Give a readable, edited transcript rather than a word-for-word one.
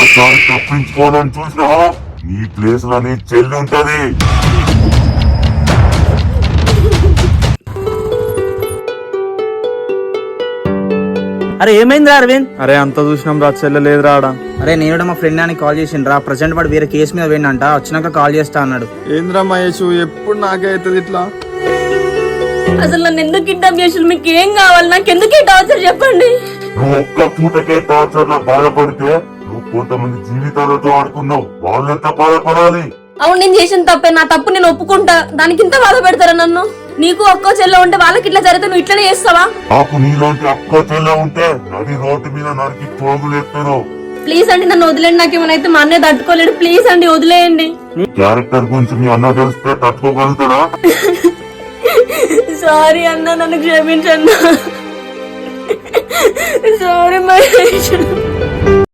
ఒక్కసారి తప్పించుకోవాలని చూసినా నీ ప్లేస్ లో నీ చెల్లి ఉంటది. అరే ఏమైందిరా అరవింద్? అరే అంత చూసినాం రా, చెల్లెలేదు రాడా. అరే నేను కూడా మా ఫ్రెండ్ అని కాల్ చేసిండ్రా. ప్రజెంట్ వాడు వేరే కేసు మీద పోయిందంట, వచ్చినాక కాల్ చేస్తా అన్నాడు. ఏంద్రా మహేష్, ఎప్పుడు నాకే అవుతుంది ఇట్లా? అసలు నన్ను ఎందుకు కిడ్నాప్ చేసి మీకు ఏం కావాలి? నాకు ఎందుకు ఈ టార్చర్ చెప్పండి. నువ్వు ఒక్క పూటకే టార్చర్ లో బాధపడితే నువ్వు కొంతమంది జీవితాలతో ఆడుకున్నావు, వాళ్ళంతా బాధపడాలి. అవును, నేను చేసిన తప్పే, నా తప్పు నేను ఒప్పుకుంటా. దానికి ఇంత బాధ పెడతారా నన్ను? నీకు ఒక్కో చెల్ల ఉంటే వాళ్ళకి ఇట్లా జరిగితే నువ్వు ఇట్లనే చేస్తావా? నాకు నీలాంటి అక్క చెల్ల ఉంటే నది రోడ్డు మీద నరికి పోగులేస్తాను. ప్లీజ్ అండి నన్ను వదిలేండి. నాకేమైనా మా అన్నయ్య తట్టుకోలేడు. ప్లీజ్ అండి వదిలేయండి. క్యారెక్టర్ గురించి మీ అన్న తెలిస్తే తట్టుకోగలుగుతాడా? సారీ అన్న, నన్ను క్షమించన్నా. సారీ మహేష్.